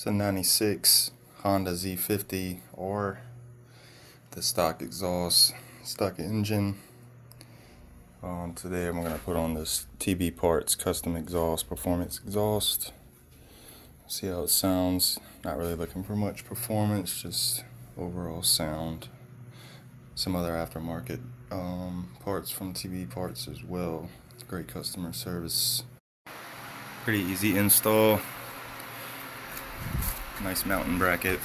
a 96 Honda Z50R, the stock exhaust, stock engine. Today I'm going to put on this TB Parts custom exhaust, performance exhaust. See how it sounds. Not really looking for much performance, just overall sound. Some other aftermarket parts from TB Parts as well. Great customer service. Pretty easy install. Nice mounting bracket.